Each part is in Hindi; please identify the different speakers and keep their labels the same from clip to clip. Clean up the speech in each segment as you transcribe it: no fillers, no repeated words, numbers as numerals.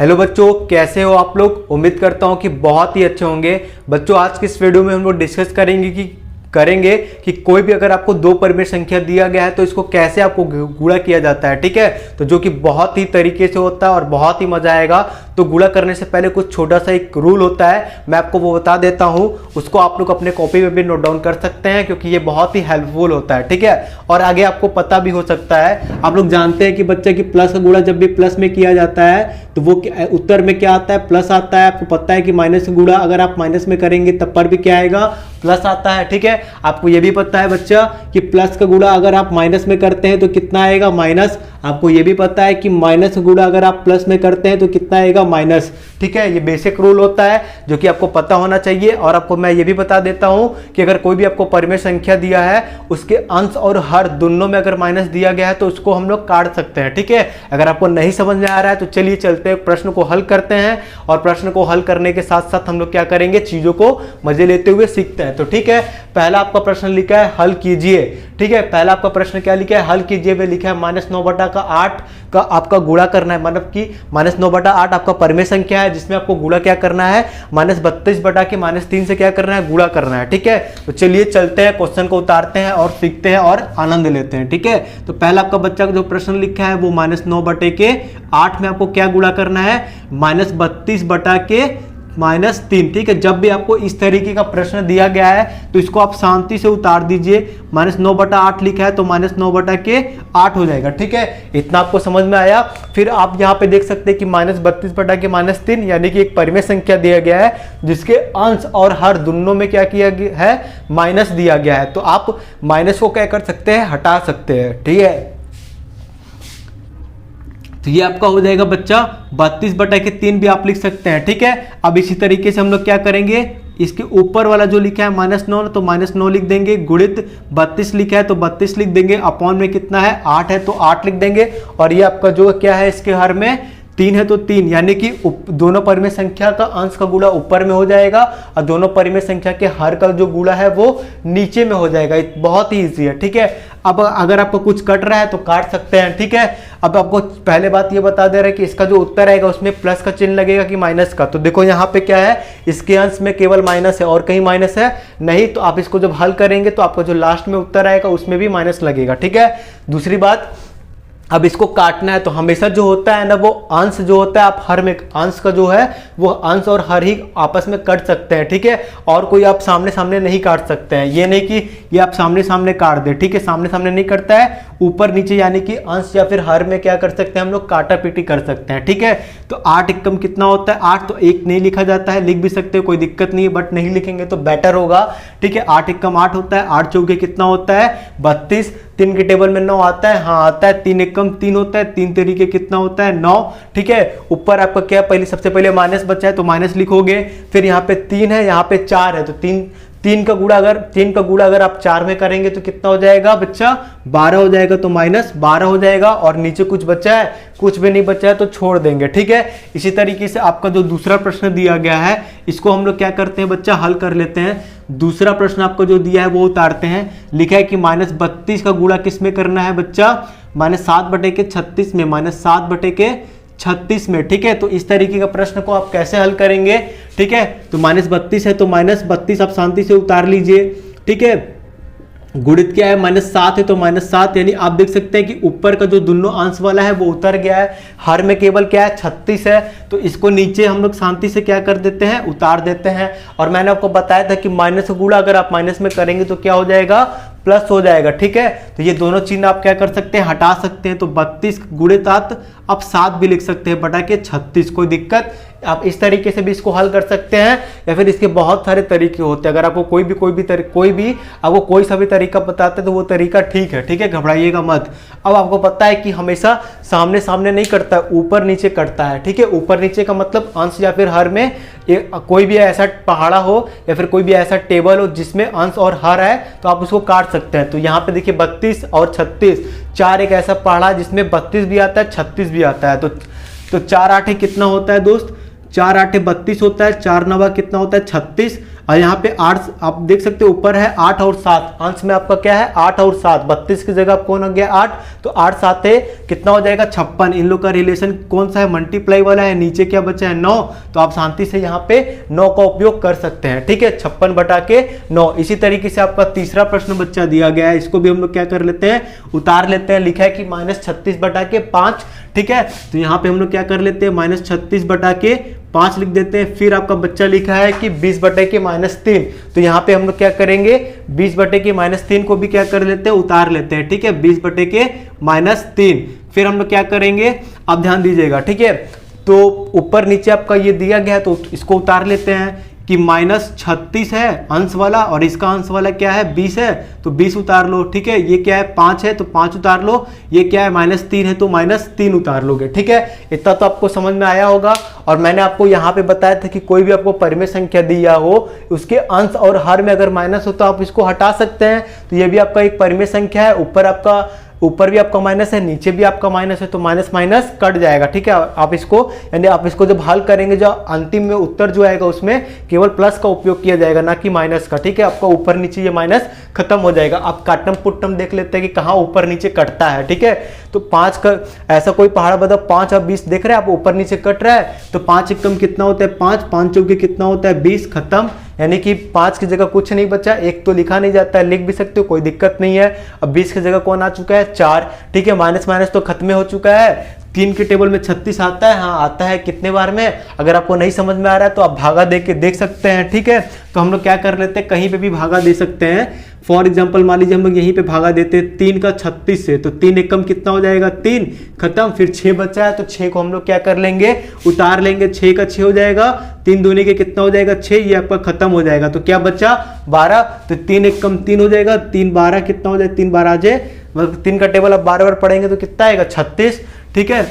Speaker 1: हेलो बच्चों, कैसे हो आप लोग। उम्मीद करता हूं कि बहुत ही अच्छे होंगे। बच्चों आज की इस वीडियो में हम लोग डिस्कस करेंगे कि कोई भी अगर आपको दो परिमेय संख्या दिया गया है तो इसको कैसे आपको गुणा किया जाता है। ठीक है, तो जो कि बहुत ही तरीके से होता है और बहुत ही मजा आएगा। तो गुणा करने से पहले कुछ छोटा सा एक रूल होता है, मैं आपको वो बता देता हूं। उसको आप लोग अपने कॉपी में भी नोट डाउन कर सकते हैं क्योंकि ये बहुत ही हेल्पफुल होता है। ठीक है, और आगे आपको पता भी हो सकता है। आप लोग जानते हैं कि बच्चे की प्लस का गुणा जब भी प्लस में किया जाता है तो वो उत्तर में क्या आता है, प्लस आता है। आपको पता है कि माइनस का गुणा अगर आप माइनस में करेंगे तब पर भी क्या आएगा, प्लस आता है। ठीक है, आपको ये भी पता है बच्चा कि प्लस का गुणा अगर आप माइनस में करते हैं तो कितना आएगा, माइनस। आपको ये भी पता है कि माइनस का गुणा अगर आप प्लस में करते हैं तो कितना आएगा, माइनस। ठीक है, ये बेसिक रूल होता है जो कि आपको पता होना चाहिए। और आपको मैं ये भी बता देता हूं कि अगर कोई भी आपको परिमेय संख्या दिया है उसके अंश और हर दोनों में अगर माइनस दिया गया है तो उसको हम लोग काट सकते हैं। ठीक है, अगर आपको नहीं समझ में आ रहा है तो चलिए चलते हैं, प्रश्न को हल करते हैं। और प्रश्न को हल करने के साथ साथ हम लोग क्या करेंगे, चीजों को मजे लेते हुए सीखते हैं। तो ठीक है, पहला आपका प्रश्न लिखा है हल कीजिए। ठीक है, पहला आपका प्रश्न क्या लिखा है, हल कीजिए में लिखा है -9/8 का आपका गुणा करना है। मतलब कि -9/8 आपका परिमेय संख्या है जिसमें आपको गुणा क्या करना है, -32/-3 से क्या करना है, गुणा करना है। ठीक है, तो चलिए चलते हैं, क्वेश्चन को उतारते हैं और सीखते हैं और आनंद लेते हैं। ठीक है, तो पहला आपका बच्चा का जो प्रश्न लिखा है वो -9/8 में आपको क्या गुणा करना है, -32/-3। ठीक है, जब भी आपको इस तरीके का प्रश्न दिया गया है तो इसको आप शांति से उतार दीजिए। -9/8 लिखा है तो -9/8 हो जाएगा। ठीक है, इतना आपको समझ में आया। फिर आप यहाँ पे देख सकते हैं कि -32/-3 यानी कि एक परिमेय संख्या दिया गया है जिसके अंश और हर दोनों में क्या किया गया है, माइनस दिया गया है। तो आप माइनस को क्या कर सकते हैं, हटा सकते हैं। ठीक है, तो ये आपका हो जाएगा बच्चा 32/3 भी आप लिख सकते हैं। ठीक है, अब इसी तरीके से हम लोग क्या करेंगे, इसके ऊपर वाला जो लिखा है -9 तो -9 लिख देंगे, गुणित 32 लिखा है तो 32 लिख देंगे, अपॉन में कितना है 8 है तो 8 लिख देंगे। और ये आपका जो क्या है, इसके हर में 3 है तो 3, यानी कि दोनों परिमेय संख्या का अंश का गुणा ऊपर में हो जाएगा और दोनों परिमेय संख्या के हर का जो गुणा है वो नीचे में हो जाएगा। बहुत ही ईजी है। ठीक है, अब अगर आपको कुछ कट रहा है तो काट सकते हैं। ठीक है, अब आपको पहले बात ये बता दे रहा है कि इसका जो उत्तर आएगा उसमें प्लस का चिन्ह लगेगा कि माइनस का। तो देखो यहाँ पे क्या है, इसके अंश में केवल माइनस है और कहीं माइनस है नहीं। तो आप इसको जब हल करेंगे तो आपको जो लास्ट में उत्तर आएगा उसमें भी माइनस लगेगा। ठीक है, दूसरी बात, अब इसको काटना है तो हमेशा जो होता है ना, वो अंश जो होता है, आप हर में अंश का जो है वो अंश और हर ही आपस में कट सकते हैं। ठीक है, और कोई आप सामने सामने नहीं काट सकते हैं। ये नहीं कि ये आप सामने सामने काट दे। ठीक है, सामने सामने नहीं कटता है, ऊपर नीचे यानी कि अंश या फिर हर में क्या कर सकते हैं हम लोग, काटा पीटी कर सकते हैं। ठीक है, तो 8 एकम कितना होता है, 8 तो 1 नहीं लिखा जाता है, लिख भी सकते हो, कोई दिक्कत नहीं है, बट नहीं लिखेंगे तो बेटर होगा। ठीक है, 8 एकम 8 होता है, 8 चौके कितना होता है, 32। 3 की टेबल में 9 आता है, हाँ आता है। 3 एकम 3 होता है, 3 तरीके कितना होता है, 9। ठीक है, ऊपर आपका क्या, पहले सबसे पहले माइनस बचा है तो माइनस लिखोगे, फिर यहाँ पे 3 है, यहाँ पे 4 है तो 3 का गुणा अगर आप 4 में करेंगे तो कितना हो जाएगा बच्चा, 12 हो जाएगा। तो -12 हो जाएगा। और नीचे कुछ बचा है, कुछ भी नहीं बचा है तो छोड़ देंगे। ठीक है, इसी तरीके से आपका जो दूसरा प्रश्न दिया गया है इसको हम लोग क्या करते हैं बच्चा, हल कर लेते हैं। दूसरा प्रश्न आपको जो दिया है वो उतारते हैं। लिखा है कि -32 का गुणा किस में करना है बच्चा, -7/36 में, -7/36 में। ठीक है, तो इस तरीके का प्रश्न को आप कैसे हल करेंगे। ठीक है, तो -32 है तो -32 आप शांति से उतार लीजिए। ठीक है, गुणित क्या है, -7 है तो -7, यानी आप देख सकते हैं कि ऊपर का जो दोनों अंश वाला है वो उतर गया है, हर में केवल क्या है 36 है। तो इसको नीचे हम लोग शांति से क्या कर देते हैं, उतार देते हैं। और मैंने आपको बताया था कि माइनस का गुणा अगर आप माइनस में करेंगे तो क्या हो जाएगा, प्लस हो जाएगा। ठीक है, तो ये दोनों चिन्ह आप क्या कर सकते हैं, हटा सकते हैं। तो 32 गुणित आप 7 भी लिख सकते हैं बटा के 36, कोई दिक्कत। आप इस तरीके से भी इसको हल कर सकते हैं या फिर इसके बहुत सारे तरीके होते हैं। अगर आपको कोई भी आपको कोई सा भी तरीका बताते हैं तो वो तरीका ठीक है। ठीक है, घबराइएगा मत। अब आपको पता है कि हमेशा सामने सामने नहीं कटता है, ऊपर नीचे कटता है। ठीक है, ऊपर नीचे का मतलब अंश या फिर हर में कोई भी ऐसा पहाड़ा हो या फिर कोई भी ऐसा टेबल हो जिसमें अंश और हर है तो आप उसको काट सकते हैं। तो यहाँ पे देखिए 32 और 36, 4 एक ऐसा पहाड़ा जिसमें 32 भी आता है, 36 भी आता है। तो 4 8 कितना होता है दोस्त, 4 8 32 होता है, 4 9 कितना होता है 36। और यहाँ पे 8 आप देख सकते हो, ऊपर है 8 और 7, अंश में आपका क्या है 8 और 7, 32 की जगह कौन आ गया 8, तो 8 7 है कितना हो जाएगा 56। इन लोग का रिलेशन कौन सा है, मल्टीप्लाई वाला है, नीचे क्या बचा है 9, तो आप शांति से यहाँ पे 9 का उपयोग कर सकते हैं, ठीक है, 56 बटा के 9। इसी तरीके से आपका तीसरा प्रश्न बच्चा दिया गया है, इसको भी हम लोग क्या कर लेते हैं, उतार लेते हैं। लिखा है कि -36 बटा के 5, ठीक है, तो यहाँ पे हम लोग क्या कर लेते हैं -36 बटा के 5 लिख देते हैं। फिर आपका बच्चा लिखा है कि 20 बटे के -3, तो यहाँ पे हम लोग क्या करेंगे 20 बटे के -3 को भी क्या कर लेते हैं, उतार लेते हैं, ठीक है, 20 बटे के -3। फिर हम लोग क्या करेंगे, अब ध्यान दीजिएगा, ठीक है, तो ऊपर नीचे आपका ये दिया गया है तो इसको उतार लेते हैं कि -36 है अंश वाला और इसका अंश वाला क्या है 20 है, तो 20 उतार लो, ठीक है, ये क्या है 5 है तो 5 उतार लो, ये क्या है -3 है तो -3 उतार लोगे, ठीक है। इतना तो आपको समझ में आया होगा। और मैंने आपको यहाँ पे बताया था कि कोई भी आपको परिमेय संख्या दिया हो उसके अंश और हर में अगर माइनस हो तो आप इसको हटा सकते हैं, तो ये भी आपका एक परिमेय संख्या है, ऊपर भी आपका माइनस है, नीचे भी आपका माइनस है, तो माइनस माइनस कट जाएगा, ठीक है। आप इसको जब हल करेंगे, जो अंतिम में उत्तर जो आएगा उसमें केवल प्लस का उपयोग किया जाएगा, ना कि माइनस का, ठीक है। आपका ऊपर नीचे ये माइनस खत्म हो जाएगा। आप काटम पुट्टम देख लेते हैं कि कहाँ ऊपर नीचे कटता है, ठीक है। तो 5 का ऐसा कोई पहाड़ बता, 5 और 20 देख रहे हैं आप, ऊपर नीचे कट रहा है, तो 5 एकम कितना होता है 5, 5 चौके कितना होता है 20, खत्म। यानी कि 5 की जगह कुछ नहीं बचा, एक तो लिखा नहीं जाता है, लिख भी सकते हो, कोई दिक्कत नहीं है। अब 20 की जगह कौन आ चुका है 4, ठीक है, माइनस माइनस तो खत्म हो चुका है। 3 के टेबल में 36 आता है, हाँ आता है, कितने बार में, अगर आपको नहीं समझ में आ रहा है तो आप भागा दे के देख सकते हैं, ठीक है। तो हम लोग क्या कर लेते हैं, कहीं पे भी भागा दे सकते हैं। फॉर एग्जांपल मान लीजिए हम लोग यहीं पे भागा देते हैं 3 का 36 से, तो 3 एकम कितना हो जाएगा 3, खत्म। फिर 6 बचा है तो 6 को हम लोग क्या कर लेंगे, उतार लेंगे, 6 का 6 हो जाएगा, 3 दूनी के कितना हो जाएगा 6, ये आपका खत्म हो जाएगा। तो क्या बचा 12, तो 3 एकम 3 हो जाएगा, 3 12 कितना हो जाएगा 3 12 जे 3 का टेबल अब बार बार पढ़ेंगे तो कितना आएगा 36, ठीक है।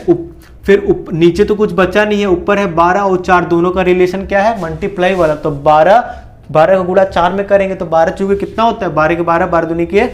Speaker 1: फिर नीचे तो कुछ बचा नहीं है, ऊपर है 12 और 4, दोनों का रिलेशन क्या है मल्टीप्लाई वाला, तो 12 का गुणा 4 में करेंगे तो 12 चूंकि कितना होता है 12 के 12, 12 दूनी के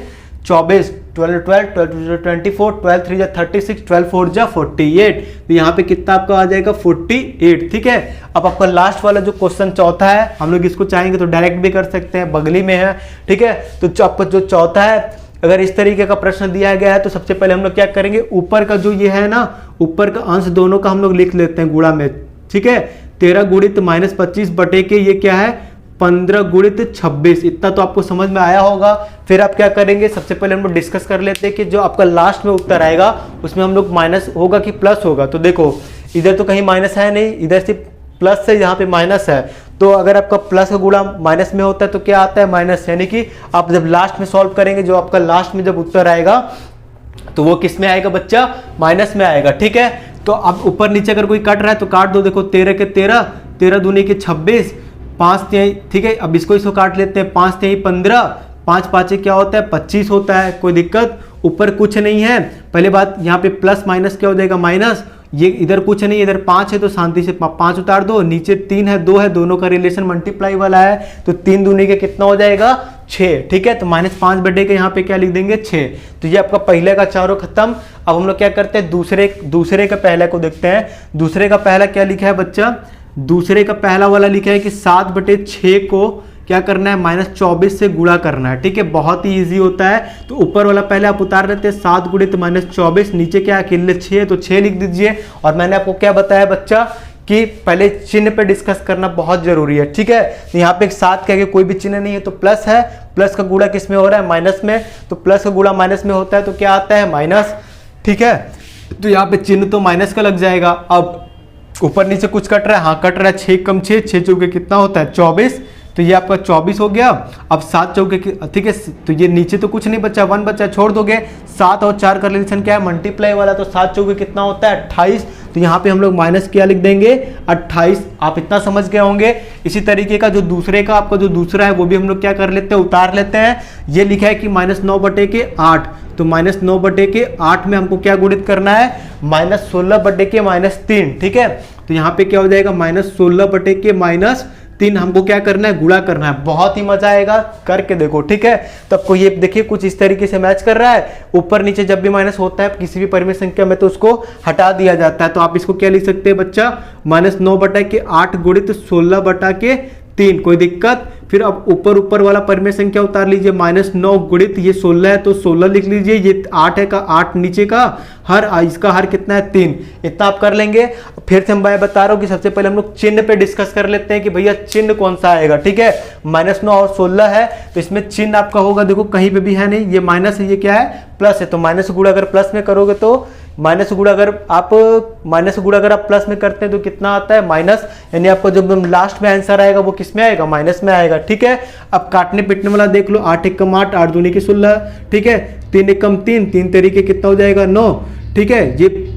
Speaker 1: 24, 12 12 12 24, 12 3 जा 36, 12 4 जा 48, तो यहाँ पे कितना आपका आ जाएगा 48, ठीक है। अब आपका लास्ट वाला जो क्वेश्चन चौथा है, हम लोग इसको चाहेंगे तो डायरेक्ट भी कर सकते हैं, बगली में है, ठीक है। तो आपका जो चौथा है, अगर इस तरीके का प्रश्न दिया गया है तो सबसे पहले हम लोग क्या करेंगे, ऊपर का जो ये है ना, ऊपर का अंश दोनों का हम लोग लिख लेते हैं गुणा में, ठीक है। 13 गुणित -25 बटे के ये क्या है 15 गुणित 26, इतना तो आपको समझ में आया होगा। फिर आप क्या करेंगे, सबसे पहले हम लोग डिस्कस कर लेते हैं कि जो आपका लास्ट में उत्तर आएगा उसमें हम लोग माइनस होगा कि प्लस होगा। तो देखो इधर तो कहीं माइनस है नहीं, इधर सिर्फ प्लस से यहाँ पे माइनस है, तो अगर आपका प्लस का गुणा माइनस में होता है तो क्या आता है माइनस, यानी कि आप जब लास्ट में सॉल्व करेंगे, जो आपका लास्ट में जब उत्तर आएगा तो वो किस में आएगा बच्चा, माइनस में आएगा, ठीक है। तो अब ऊपर नीचे अगर कोई कट रहा है तो काट दो, देखो 13 के 13, 13 दूनी के 26, 5 3, ठीक है। अब इसको काट लेते हैं, 5 3 15, 5 5 क्या होता है 25 होता है, कोई दिक्कत, ऊपर कुछ नहीं है। पहले बात यहाँ पे प्लस माइनस क्या हो जाएगा माइनस, ये इधर कुछ नहीं है, इधर 5 है तो शांति से 5 उतार दो, नीचे 3 है 2 है, दोनों का रिलेशन मल्टीप्लाई वाला है, तो 3 दूनी के कितना हो जाएगा 6, ठीक है। तो -5 बटे के यहाँ पे क्या लिख देंगे 6, तो ये आपका पहले का चारों खत्म। अब हम लोग क्या करते हैं, दूसरे का पहले को देखते हैं। दूसरे का पहला क्या लिखा है बच्चा, दूसरे का पहला वाला लिखा है कि 7 बटे 6 को क्या करना है -24 से गुणा करना है, ठीक है, बहुत ही इजी होता है। तो ऊपर वाला पहले आप उतार लेते हैं, 7 गुणित -24, नीचे क्या अकेले 6 तो 6 लिख दीजिए। और मैंने आपको क्या बताया बच्चा कि पहले चिन्ह पे डिस्कस करना बहुत जरूरी है, ठीक है। तो यहाँ पे 7 के आगे कोई भी चिन्ह नहीं है तो प्लस है, प्लस का गुणा किस में हो रहा है माइनस में, तो प्लस का गुणा माइनस में होता है तो क्या आता है माइनस, ठीक है। तो यहाँ पे चिन्ह तो माइनस का लग जाएगा। अब ऊपर नीचे कुछ कट रहा है, हाँ कट रहा है, 6 कम 6, 6 चौके कितना होता है 24, तो ये आपका 24 हो गया। अब 7 चौके, ठीक है, तो ये नीचे तो कुछ नहीं बचा, 1 बचा, छोड़ दोगे। 7 और 4 का रिलेशन क्या है मल्टीप्लाई वाला, तो 7 चौके कितना होता है 28, तो यहाँ पे हम लोग माइनस क्या लिख देंगे 28। आप इतना समझ गए होंगे। इसी तरीके का जो दूसरे का आपका जो दूसरा है वो भी हम लोग क्या कर लेते हैं, उतार लेते हैं। ये लिखा है कि -9 बटे के 8, तो -9 बटे के 8 में हमको क्या गुणित करना है -16 बटे के -3, ठीक है। तो यहाँ पे क्या हो जाएगा -16 बटे के -3 हमको क्या करना है गुणा करना है। बहुत ही मजा आएगा, करके देखो, ठीक है। तो आपको ये देखिए कुछ इस तरीके से मैच कर रहा है। ऊपर नीचे जब भी माइनस होता है किसी भी परिमेय संख्या में तो उसको हटा दिया जाता है। तो आप इसको क्या लिख सकते हैं बच्चा, -9 बटा के 8 गुणित 16 बटा के 3, कोई दिक्कत। फिर अब ऊपर वाला परिमेय संख्या उतार लीजिए, -9 गुणित ये 16 है तो 16 लिख लीजिए, ये 8 है का 8 नीचे का हर, इसका हर कितना है 3, इतना आप कर लेंगे। फिर से मैं बता रहा हूँ कि सबसे पहले हम लोग चिन्ह पे डिस्कस कर लेते हैं कि भैया चिन्ह कौन सा आएगा, ठीक है। -9 और 16 है तो इसमें चिन्ह आपका होगा, देखो कहीं पे भी है नहीं, ये माइनस है, ये क्या है प्लस है, तो माइनस गुणा अगर प्लस में करोगे तो माइनस गुणा अगर आप प्लस में करते हैं तो कितना आता है माइनस, यानी आपका जो लास्ट में आंसर आएगा वो किस में आएगा, माइनस में आएगा, ठीक है। अब काटने पीटने वाला देख लो, 8 एकम 8, 8 दूनी की 16, ठीक है। 3 एकम 3, 3 तरीके कितना हो जाएगा 9, ठीक है। ये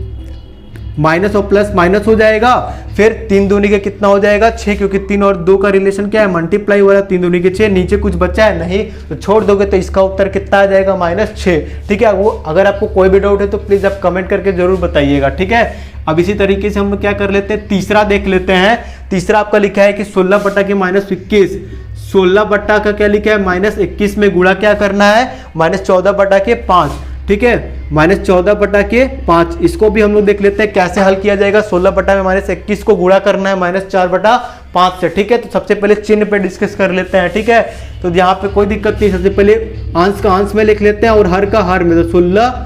Speaker 1: माइनस और प्लस माइनस हो जाएगा, फिर 3 दूनी के कितना हो जाएगा 6, क्योंकि 3 और 2 का रिलेशन क्या है, मल्टीप्लाई वाला, 3 दूनी के 6, नीचे कुछ बचा है नहीं तो छोड़ दोगे तो इसका उत्तर कितना आ जाएगा -6, ठीक है। वो अगर आपको कोई भी डाउट है तो प्लीज आप कमेंट करके जरूर बताइएगा, ठीक है। अब इसी तरीके से हम लोग क्या कर लेते हैं, तीसरा देख लेते हैं। तीसरा आपका लिखा है कि 16 बटा के -21, 16 बटा का क्या लिखा है -21 में गुणा क्या करना है, -14 बटा के 5, ठीक है। -14 बटा के 5, इसको भी हम लोग देख लेते हैं कैसे हल किया जाएगा। 16 बटा में -21 को गुणा करना है -4 बटा 5 से, ठीक है। तो सबसे पहले चिन्ह पे डिस्कस कर लेते हैं, ठीक है। तो यहाँ पे कोई दिक्कत नहीं, सबसे पहले अंश का अंश में लिख लेते हैं और हर का हर में, तो 16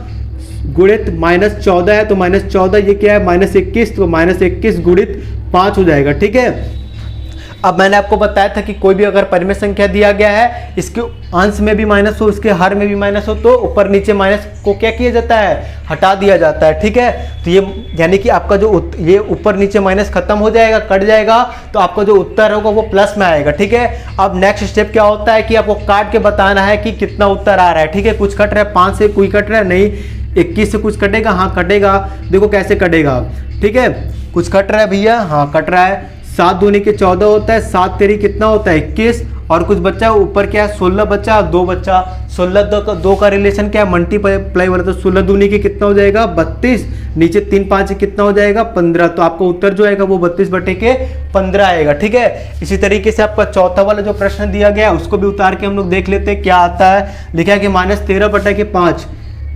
Speaker 1: गुणित -14 है तो -14, ये क्या है -21, तो -21 गुणित 5 हो जाएगा, ठीक है। अब मैंने आपको बताया था कि कोई भी अगर परिमेय संख्या दिया गया है, इसके अंश में भी माइनस हो, इसके हर में भी माइनस हो, तो ऊपर नीचे माइनस को क्या किया जाता है, हटा दिया जाता है, ठीक है। तो ये यानी कि आपका जो ये ऊपर नीचे माइनस खत्म हो जाएगा, कट जाएगा, तो आपका जो उत्तर होगा वो प्लस में आएगा, ठीक है। अब नेक्स्ट स्टेप क्या होता है कि आपको काट के बताना है कि कितना उत्तर आ रहा है, ठीक है। कुछ कट रहा है 5 से, कोई कट रहा है नहीं, 21 से कुछ कटेगा, हाँ कटेगा, देखो कैसे कटेगा, ठीक है। कुछ कट रहा है भैया, हाँ कट रहा है। 7 दूनी के 14 होता है, 7 तेरी कितना होता है 21, और कुछ बच्चा ऊपर क्या है 16 बच्चा, 2 बच्चा, 16 2 का रिलेशन क्या है मल्टीप्लाई वाला, तो 16 दूनी के कितना हो जाएगा 32, नीचे 3 5 कितना हो जाएगा 15, तो आपका उत्तर जो आएगा वो 32 बटे के 15 आएगा, ठीक है। इसी तरीके से आपका चौथा वाला जो प्रश्न दिया गया है उसको भी उतार के हम लोग देख लेते हैं क्या आता है। लिखा है कि -13 बटा के 5,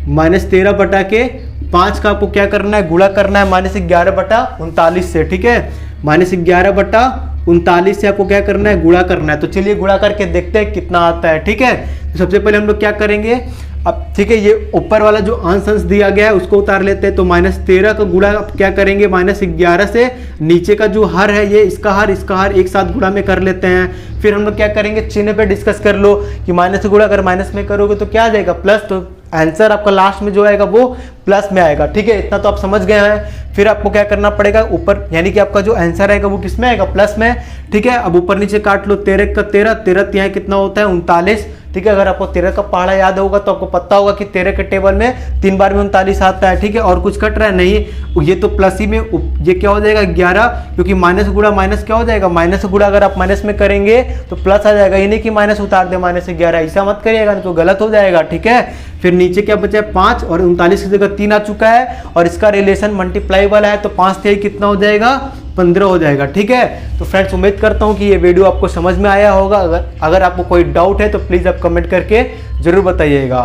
Speaker 1: -13 बटा के 5 का आपको क्या करना है, गुणा करना है -11 बटा 39 से, ठीक है। -11 बटा 39 से आपको क्या करना है, गुणा करना है। तो चलिए गुणा करके देखते हैं कितना आता है, ठीक है। तो सबसे पहले हम लोग क्या करेंगे, अब ठीक है, ये ऊपर वाला जो अंश दिया गया है उसको उतार लेते हैं। तो -13 का गुणा क्या करेंगे -11 से, नीचे का जो हर है ये इसका हर एक साथ गुणा में कर लेते हैं। फिर हम लोग क्या करेंगे, चिन्ह पे डिस्कस कर लो कि माइनस से गुणा अगर माइनस में करोगे तो क्या आ जाएगा प्लस, तो आंसर आपका लास्ट में जो आएगा वो प्लस में आएगा, ठीक है। इतना तो आप समझ गए हैं। फिर आपको क्या करना पड़ेगा, ऊपर यानी कि आपका जो आंसर आएगा वो किस में आएगा, प्लस में, ठीक है। अब ऊपर नीचे काट लो, 13 का 13, 13 यहाँ कितना होता है 39, ठीक है। अगर आपको 13 का पहाड़ा याद होगा तो आपको पता होगा कि 13 के टेबल में 3 बार में 39 आता है, ठीक है। और कुछ कट रहा है नहीं, ये तो प्लस ही में, ये क्या हो जाएगा 11, क्योंकि माइनस गुणा माइनस क्या हो जाएगा, माइनस गुणा अगर आप माइनस में करेंगे तो प्लस आ जाएगा, ये नहीं कि माइनस उतार दे -11, ऐसा मत करिएगा तो गलत हो जाएगा, ठीक है। फिर नीचे क्या बचा है 5, और 39 की जगह 3 आ चुका है, और इसका रिलेशन मल्टीप्लाई वाला है तो 5 से कितना हो जाएगा 15 हो जाएगा, ठीक है। तो फ्रेंड्स उम्मीद करता हूं कि ये वीडियो आपको समझ में आया होगा। अगर आपको कोई डाउट है तो प्लीज आप कमेंट करके जरूर बताइएगा।